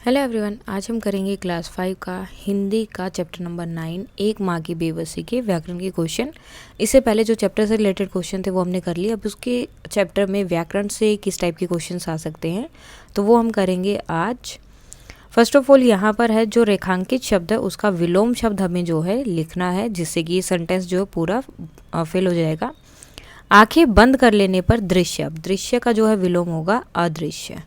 Hello everyone, आज हम करेंगे क्लास 5 का हिंदी का चैप्टर नंबर 9 एक माँ की बेबसी के व्याकरण के क्वेश्चन। इससे पहले जो चैप्टर से रिलेटेड क्वेश्चन थे वो हमने कर लिए। अब उसके चैप्टर में व्याकरण से किस टाइप के क्वेश्चंस आ सकते हैं तो वो हम करेंगे आज। फर्स्ट ऑफ ऑल यहाँ पर है जो रेखांकित शब्द है उसका विलोम शब्द हमें जो है लिखना है, जिससे कि ये सेंटेंस जो है पूरा फिल हो जाएगा। आंखें बंद कर लेने पर दृश्य, अब दृश्य का जो है विलोम होगा अदृश्य।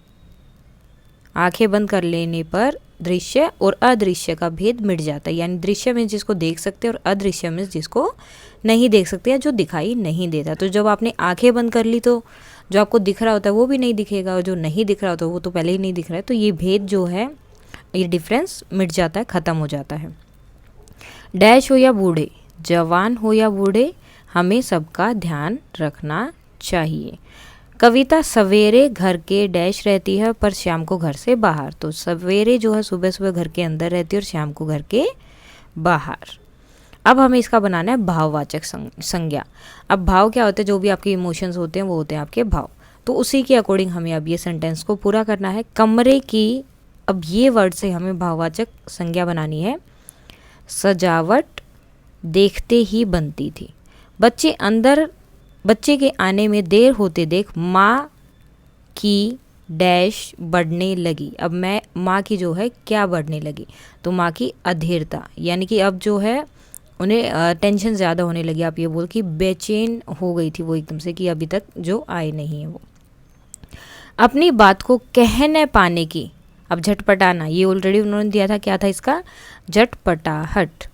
आंखें बंद कर लेने पर दृश्य और अदृश्य का भेद मिट जाता है, यानी दृश्य में जिसको देख सकते हैं और अदृश्य में जिसको नहीं देख सकते या जो दिखाई नहीं देता। तो जब आपने आंखें बंद कर ली तो जो आपको दिख रहा होता है वो भी नहीं दिखेगा और जो नहीं दिख रहा होता है वो तो पहले ही नहीं दिख रहा है। तो ये भेद जो है, ये डिफरेंस मिट जाता है, ख़त्म हो जाता है। डैश हो या बूढ़े, जवान हो या बूढ़े, हमें सबका ध्यान रखना चाहिए। कविता सवेरे घर के डैश रहती है पर शाम को घर से बाहर। तो सवेरे जो है सुबह सुबह घर के अंदर रहती है और शाम को घर के बाहर। अब हमें इसका बनाना है भाववाचक संज्ञा। अब भाव क्या होते हैं, जो भी आपके इमोशंस होते हैं वो होते हैं आपके भाव। तो उसी के अकॉर्डिंग हमें अब ये सेंटेंस को पूरा करना है। कमरे की, अब ये वर्ड से हमें भाववाचक संज्ञा बनानी है। सजावट देखते ही बनती थी। बच्चे के आने में देर होते देख माँ की डैश बढ़ने लगी। अब मैं माँ की जो है क्या बढ़ने लगी, तो माँ की अधीरता, यानी कि अब जो है उन्हें टेंशन ज़्यादा होने लगी। आप ये बोल कि बेचैन हो गई थी वो एकदम से कि अभी तक जो आए नहीं है वो। अपनी बात को कह न पाने की, अब झटपटाना, ये ऑलरेडी उन्होंने दिया था, क्या था इसका, झटपटाहट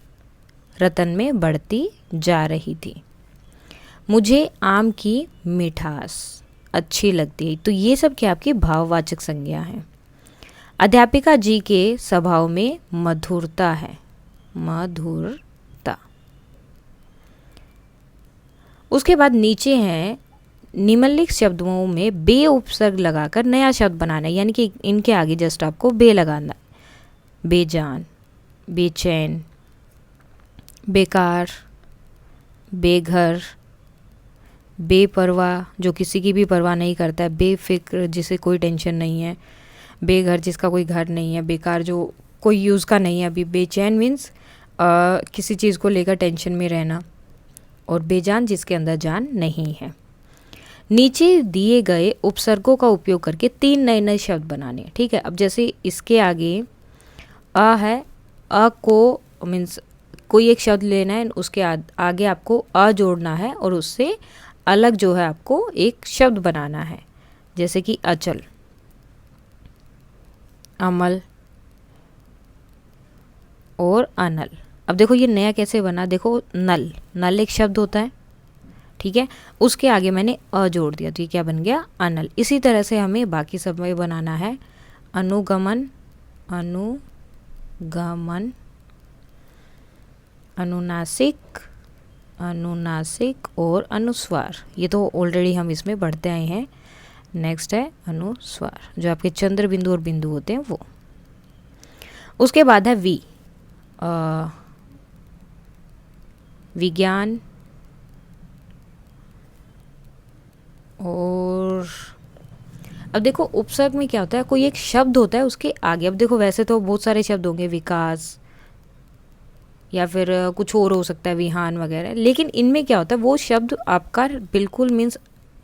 रतन में बढ़ती जा रही थी। मुझे आम की मिठास अच्छी लगती है। तो ये सब क्या आपकी भाववाचक संज्ञा है। अध्यापिका जी के स्वभाव में मधुरता है, मधुरता। उसके बाद नीचे हैं निम्नलिखित शब्दों में बे उपसर्ग लगाकर नया शब्द बनाना है, यानी कि इनके आगे जस्ट आपको बे लगाना। बेजान, बेचैन, बेकार, बेघर, बेपरवाह, जो किसी की भी परवाह नहीं करता है, बेफिक्र, जिसे कोई टेंशन नहीं है, बेघर, जिसका कोई घर नहीं है, बेकार, जो कोई यूज़ का नहीं है अभी, बेचैन मीन्स किसी चीज़ को लेकर टेंशन में रहना, और बेजान जिसके अंदर जान नहीं है। नीचे दिए गए उपसर्गों का उपयोग करके 3 नए नए शब्द बनाने। ठीक है, अब जैसे इसके आगे अ है, अ को मीन्स कोई एक शब्द लेना है, उसके आगे आपको अ जोड़ना है और उससे अलग जो है आपको एक शब्द बनाना है, जैसे कि अचल, अमल और अनल। अब देखो ये नया कैसे बना, देखो नल, नल एक शब्द होता है, ठीक है, उसके आगे मैंने अ जोड़ दिया तो ये क्या बन गया, अनल। इसी तरह से हमें बाकी सब में बनाना है। अनुगमन, अनुगमन, अनुनासिक, अनुनासिक और अनुस्वार। ये तो ऑलरेडी हम इसमें बढ़ते आए हैं। नेक्स्ट है अनुस्वार, जो आपके चंद्र बिंदु और बिंदु होते हैं वो। उसके बाद है वी, विज्ञान, और अब देखो उपसर्ग में क्या होता है, कोई एक शब्द होता है उसके आगे। अब देखो वैसे तो बहुत सारे शब्द होंगे, विकास या फिर कुछ और हो सकता है, विहान वगैरह, लेकिन इनमें क्या होता है, वो शब्द आपका बिल्कुल मीन्स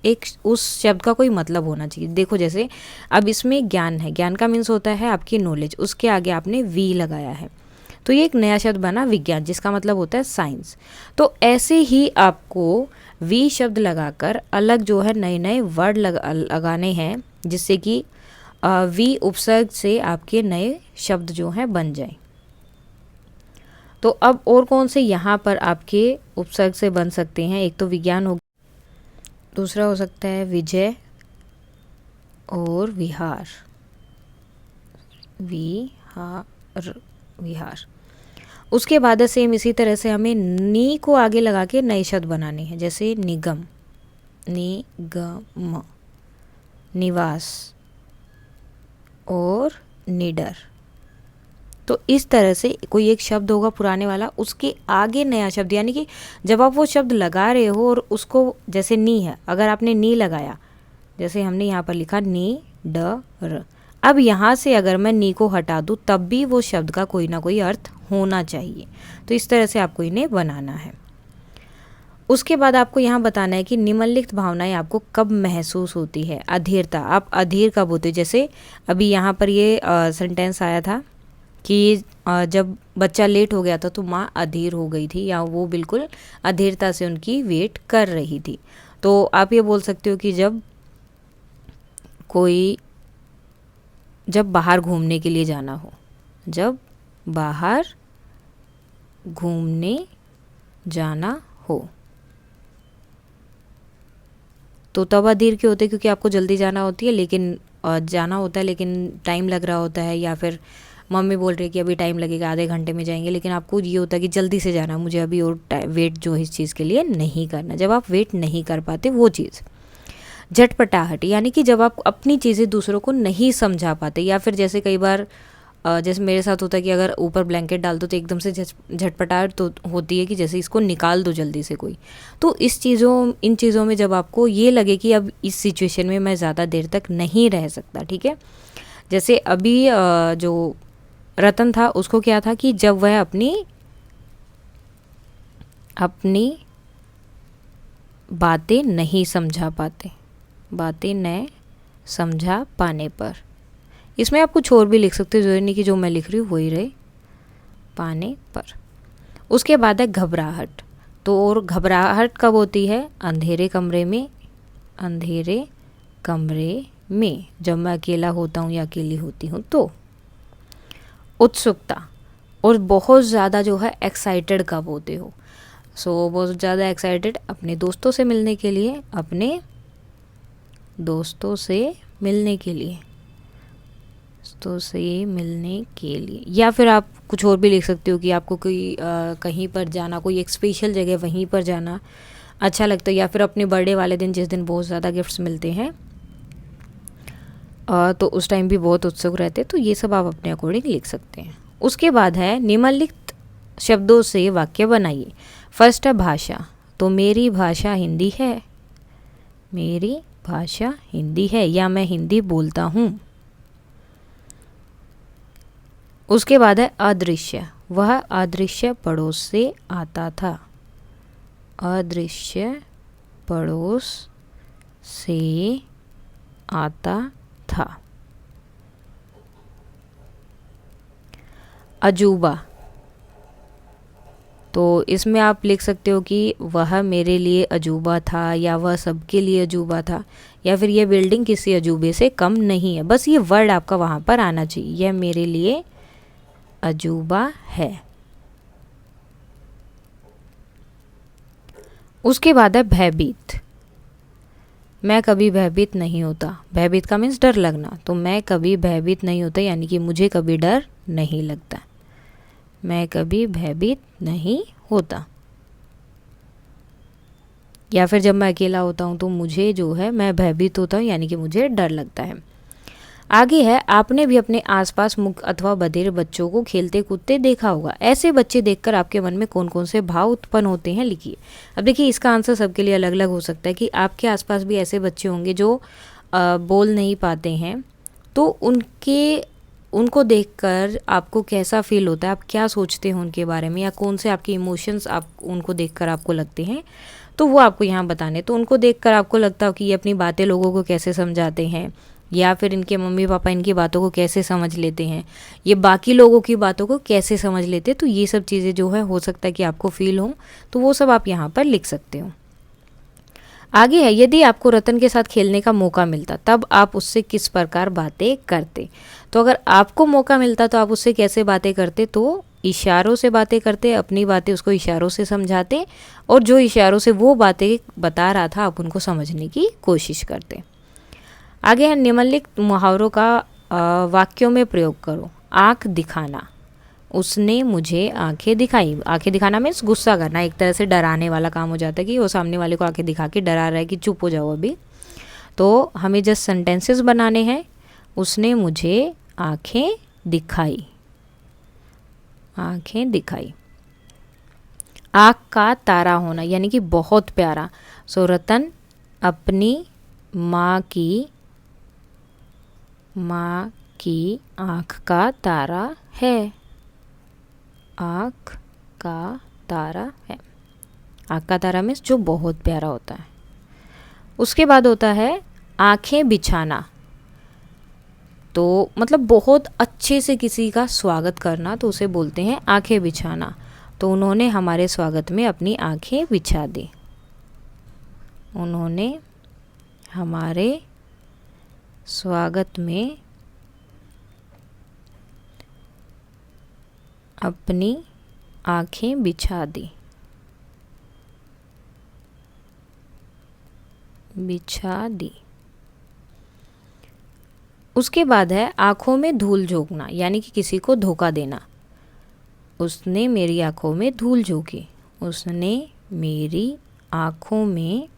एक उस शब्द का कोई मतलब होना चाहिए। देखो जैसे अब इसमें ज्ञान है, ज्ञान का मीन्स होता है आपकी नॉलेज, उसके आगे आपने वी लगाया है तो ये एक नया शब्द बना विज्ञान, जिसका मतलब होता है साइंस। तो ऐसे ही आपको वी शब्द लगाकर अलग जो है नए नए वर्ड लगाने हैं, जिससे कि वी उपसर्ग से आपके नए शब्द जो हैं बन जाए। तो अब और कौन से यहाँ पर आपके उपसर्ग से बन सकते हैं, एक तो विज्ञान हो, दूसरा हो सकता है विजय और विहार, विहार, विहार। उसके बाद सेम इसी तरह से हमें नी को आगे लगा के नए शब्द बनाने हैं, जैसे निगम, निगम, निवास और निडर। तो इस तरह से कोई एक शब्द होगा पुराने वाला, उसके आगे नया शब्द, यानी कि जब आप वो शब्द लगा रहे हो और उसको, जैसे नी है, अगर आपने नी लगाया, जैसे हमने यहाँ पर लिखा नी ड र, अब यहाँ से अगर मैं नी को हटा दूँ तब भी वो शब्द का कोई ना कोई अर्थ होना चाहिए। तो इस तरह से आपको इन्हें बनाना है। उसके बाद आपको यहाँ बताना है कि निम्नलिखित भावनाएं आपको कब महसूस होती है। अधीरता, आप अधीर कब होते हो? जैसे अभी यहाँ पर ये सेंटेंस आया था कि जब बच्चा लेट हो गया था तो माँ अधीर हो गई थी, या वो बिल्कुल अधीरता से उनकी वेट कर रही थी। तो आप ये बोल सकते हो कि जब बाहर घूमने के लिए जाना हो, जब बाहर घूमने जाना हो तो तब अधीर क्यों होते? क्योंकि आपको जल्दी जाना होती है, जाना होता है लेकिन टाइम लग रहा होता है, या फिर मम्मी बोल रही है कि अभी टाइम लगेगा, आधे घंटे में जाएंगे, लेकिन आपको ये होता है कि जल्दी से जाना, मुझे अभी और वेट जो है इस चीज़ के लिए नहीं करना। जब आप वेट नहीं कर पाते वो चीज़। झटपटाहट, यानी कि जब आप अपनी चीज़ें दूसरों को नहीं समझा पाते, या फिर जैसे कई बार जैसे मेरे साथ होता है कि अगर ऊपर ब्लैंकेट डाल दो तो एकदम से झटपटाहट तो होती है कि जैसे इसको निकाल दो जल्दी से कोई। तो इन चीज़ों में जब आपको ये लगे कि अब इस सिचुएशन में मैं ज़्यादा देर तक नहीं रह सकता, ठीक है। जैसे अभी जो रतन था उसको क्या था कि जब वह अपनी बातें नहीं समझा पाने पर, इसमें आप कुछ और भी लिख सकते हो, जरूरी नहीं कि जो मैं लिख रही हूँ वही रहे, पाने पर। उसके बाद है घबराहट। तो और घबराहट कब होती है? अंधेरे कमरे में जब मैं अकेला होता हूँ या अकेली होती हूँ। तो उत्सुकता, और बहुत ज़्यादा जो है एक्साइटेड कब होते हो? बहुत ज़्यादा एक्साइटेड अपने दोस्तों से मिलने के लिए, या फिर आप कुछ और भी लिख सकते हो कि आपको कोई कहीं पर जाना, कोई एक स्पेशल जगह वहीं पर जाना अच्छा लगता है, या फिर अपने बर्थडे वाले दिन जिस दिन बहुत ज़्यादा गिफ्ट्स मिलते हैं तो उस टाइम भी बहुत उत्सुक रहते हैं। तो ये सब आप अपने अकॉर्डिंग लिख सकते हैं। उसके बाद है निम्नलिखित शब्दों से वाक्य बनाइए। फर्स्ट है भाषा, तो मेरी भाषा हिंदी है या मैं हिंदी बोलता हूँ। उसके बाद है अदृश्य, वह अदृश्य पड़ोस से आता था। अदृश्य पड़ोस से आता था। अजूबा, तो इसमें आप लिख सकते हो कि वह मेरे लिए अजूबा था, या वह सबके लिए अजूबा था, या फिर यह बिल्डिंग किसी अजूबे से कम नहीं है। बस ये वर्ड आपका वहाँ पर आना चाहिए, यह मेरे लिए अजूबा है। उसके बाद है भयभीत। मैं कभी भयभीत नहीं होता। भयभीत का मीन्स डर लगना, तो मैं कभी भयभीत नहीं होता यानी कि मुझे कभी डर नहीं लगता। मैं कभी भयभीत नहीं होता। या फिर जब मैं अकेला होता हूँ तो मुझे जो है मैं भयभीत होता हूँ यानी कि मुझे डर लगता है। आगे है, आपने भी अपने आसपास मूक अथवा बधिर बच्चों को खेलते कूदते देखा होगा। ऐसे बच्चे देखकर आपके मन में कौन कौन से भाव उत्पन्न होते हैं, लिखिए। अब देखिए इसका आंसर सबके लिए अलग अलग हो सकता है कि आपके आसपास भी ऐसे बच्चे होंगे जो बोल नहीं पाते हैं, तो उनको देखकर आपको कैसा फील होता है, आप क्या सोचते हैं उनके बारे में, या कौन से आपके इमोशंस आप उनको देखकर आपको लगते हैं, तो वो आपको यहाँ बताने। तो उनको देखकर आपको लगता हो कि ये अपनी बातें लोगों को कैसे समझाते हैं, या फिर इनके मम्मी पापा इनकी बातों को कैसे समझ लेते हैं, ये बाकी लोगों की बातों को कैसे समझ लेते हैं। तो ये सब चीज़ें जो है हो सकता है कि आपको फील हो, तो वो सब आप यहाँ पर लिख सकते हो। आगे है, यदि आपको रतन के साथ खेलने का मौका मिलता तब आप उससे किस प्रकार बातें करते। तो अगर आपको मौका मिलता तो आप उससे कैसे बातें करते, तो इशारों से बातें करते, अपनी बातें उसको इशारों से समझाते, और जो इशारों से वो बातें बता रहा था आप उनको समझने की कोशिश करते। आगे है, निम्नलिखित मुहावरों का वाक्यों में प्रयोग करो। आँख दिखाना, उसने मुझे आंखें दिखाई। आंखें दिखाना मीन्स गुस्सा करना, एक तरह से डराने वाला काम हो जाता है कि वो सामने वाले को आंखें दिखा के डरा रहा है कि चुप हो जाओ अभी। तो हमें जस्ट सेंटेंसेस बनाने हैं। उसने मुझे आंखें दिखाई, आंखें दिखाई। आँख का तारा होना यानी कि बहुत प्यारा। सो रतन अपनी माँ की आँख का तारा है। आँख का तारा है। आँख का तारा मीन्स जो बहुत प्यारा होता है। उसके बाद होता है आँखें बिछाना, तो मतलब बहुत अच्छे से किसी का स्वागत करना, तो उसे बोलते हैं आँखें बिछाना। तो उन्होंने हमारे स्वागत में अपनी आँखें बिछा दी। उन्होंने हमारे स्वागत में अपनी आँखें बिछा दी। उसके बाद है आँखों में धूल झोंकना, यानी कि किसी को धोखा देना। उसने मेरी आँखों में धूल झोंकी। उसने मेरी आँखों में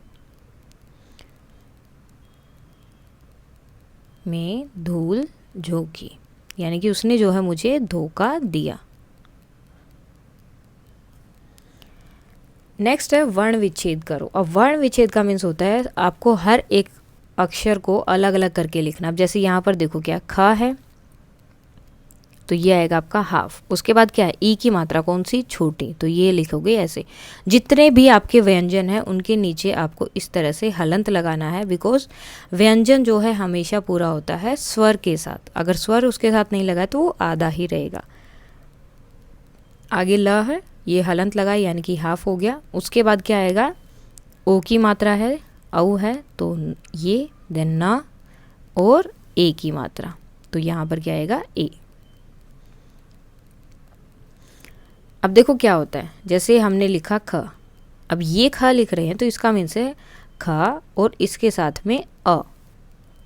धूल झोंकी, यानी कि उसने जो है मुझे धोखा दिया। नेक्स्ट है वर्ण विच्छेद करो। अब वर्ण विच्छेद का मीन्स होता है आपको हर एक अक्षर को अलग अलग करके लिखना। अब जैसे यहाँ पर देखो क्या ख है, तो ये आएगा आपका हाफ। उसके बाद क्या है ई की मात्रा कौन सी, छोटी, तो ये लिखोगे ऐसे। जितने भी आपके व्यंजन हैं उनके नीचे आपको इस तरह से हलंत लगाना है, बिकॉज व्यंजन जो है हमेशा पूरा होता है स्वर के साथ। अगर स्वर उसके साथ नहीं लगा तो वो आधा ही रहेगा। आगे ल है, ये हलंत लगा यानी कि हाफ हो गया। उसके बाद क्या आएगा, ओ की मात्रा है, औ है, तो ये, देन न और ए की मात्रा, तो यहाँ पर क्या आएगा ए। अब देखो क्या होता है, जैसे हमने लिखा ख, अब ये ख लिख रहे हैं तो इसका मीन्स है ख और इसके साथ में अ,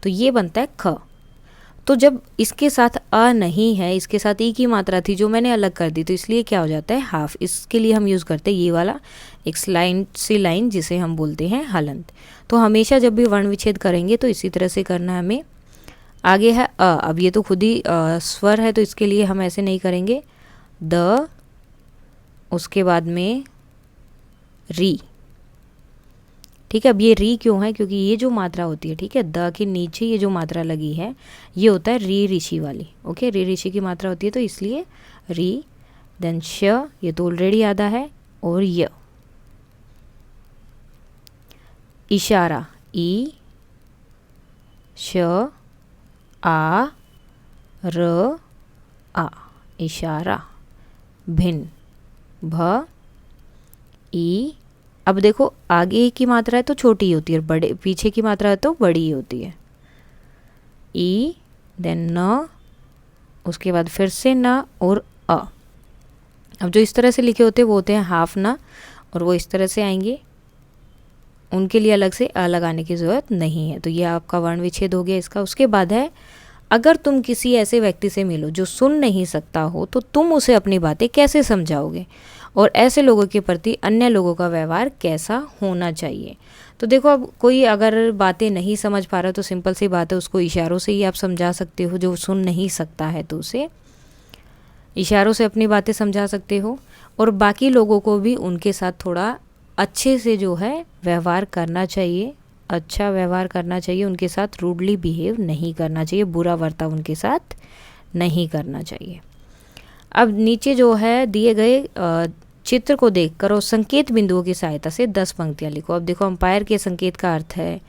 तो ये बनता है ख। तो जब इसके साथ अ नहीं है, इसके साथ ई की मात्रा थी जो मैंने अलग कर दी, तो इसलिए क्या हो जाता है हाफ। इसके लिए हम यूज़ करते हैं ये वाला एक लाइन जिसे हम बोलते हैं हलंत। तो हमेशा जब भी वर्ण विच्छेद करेंगे तो इसी तरह से करना है हमें। आगे है अ, अब ये तो खुद ही स्वर है, तो इसके लिए हम ऐसे नहीं करेंगे, द, उसके बाद में री। ठीक है, अब ये री क्यों है, क्योंकि ये जो मात्रा होती है, ठीक है, द के नीचे ये जो मात्रा लगी है ये होता है री ऋषि वाली। ओके, री ऋषि की मात्रा होती है, तो इसलिए री, देन श, ये तो ऑलरेडी आधा है, और य। इशारा, ई, श, आ, र, आ, इशारा। भिन्न, भ, ई। अब देखो आगे की मात्रा है तो छोटी होती है, बड़े पीछे की मात्रा है तो बड़ी होती है। ई, देन न, उसके बाद फिर से न और अ। अब जो इस तरह से लिखे होते हैं वो होते हैं हाफ न, और वो इस तरह से आएंगे, उनके लिए अलग से अ लगाने की ज़रूरत नहीं है। तो ये आपका वर्ण विच्छेद हो गया इसका। उसके बाद है अगर तुम किसी ऐसे व्यक्ति से मिलो जो सुन नहीं सकता हो तो तुम उसे अपनी बातें कैसे समझाओगे, और ऐसे लोगों के प्रति अन्य लोगों का व्यवहार कैसा होना चाहिए। तो देखो, अब कोई अगर बातें नहीं समझ पा रहा तो सिंपल सी बात है, उसको इशारों से ही आप समझा सकते हो। जो सुन नहीं सकता है तो उसे इशारों से अपनी बातें समझा सकते हो, और बाकी लोगों को भी उनके साथ थोड़ा अच्छे से जो है व्यवहार करना चाहिए, अच्छा व्यवहार करना चाहिए, उनके साथ रूडली बिहेव नहीं करना चाहिए, बुरा बर्ताव उनके साथ नहीं करना चाहिए। अब नीचे जो है दिए गए चित्र को देखकर और संकेत बिंदुओं की सहायता से 10 पंक्तियां लिखो। अब देखो अंपायर के संकेत का अर्थ है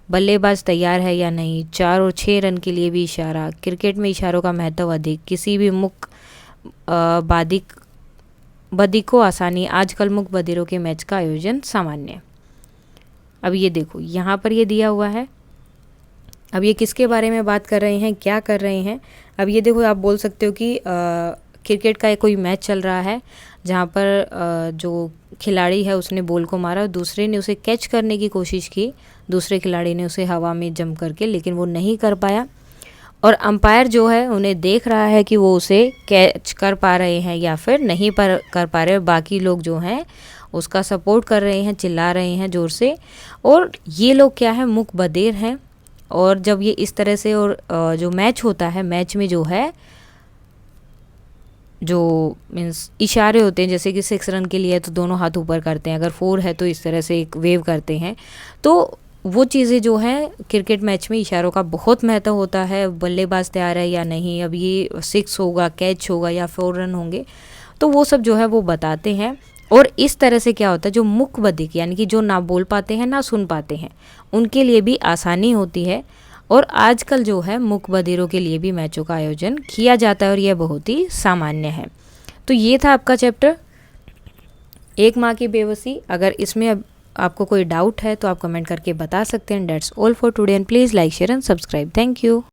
बल्लेबाज तैयार है या नहीं, 4 और 6 रन के लिए भी इशारा, क्रिकेट में इशारों का महत्व अधिक, किसी भी मुख बदी को आसानी, आजकल मुख बधिरों के मैच का आयोजन सामान्य। अब ये देखो यहाँ पर ये दिया हुआ है, अब ये किसके बारे में बात कर रहे हैं, क्या कर रहे हैं। अब ये देखो आप बोल सकते हो कि क्रिकेट का कोई मैच चल रहा है जहाँ पर जो खिलाड़ी है उसने बॉल को मारा और दूसरे ने उसे कैच करने की कोशिश की, दूसरे खिलाड़ी ने उसे हवा में जंप करके, लेकिन वो नहीं कर पाया, और अंपायर जो है उन्हें देख रहा है कि वो उसे कैच कर पा रहे हैं या फिर नहीं कर पा रहे, और बाकी लोग जो हैं उसका सपोर्ट कर रहे हैं, चिल्ला रहे हैं ज़ोर से, और ये लोग क्या है मुख बधिर हैं। और जब ये इस तरह से और जो मैच होता है, मैच में जो है जो मीन्स इशारे होते हैं, जैसे कि 6 रन के लिए तो दोनों हाथ ऊपर करते हैं, अगर 4 है तो इस तरह से एक वेव करते हैं। तो वो चीज़ें जो हैं क्रिकेट मैच में इशारों का बहुत महत्व होता है, बल्लेबाज तैयार है या नहीं, अब ये 6 होगा, कैच होगा या 4 रन होंगे, तो वो सब जो है वो बताते हैं। और इस तरह से क्या होता है, जो मूक बधिर यानी कि जो ना बोल पाते हैं ना सुन पाते हैं, उनके लिए भी आसानी होती है। और आजकल जो है मूक बधिरों के लिए भी मैचों का आयोजन किया जाता है और यह बहुत ही सामान्य है। तो ये था आपका चैप्टर एक माँ की बेबसी। अगर इसमें अब आपको कोई डाउट है तो आप कमेंट करके बता सकते हैं। That's all for today and please like share and subscribe. Thank you.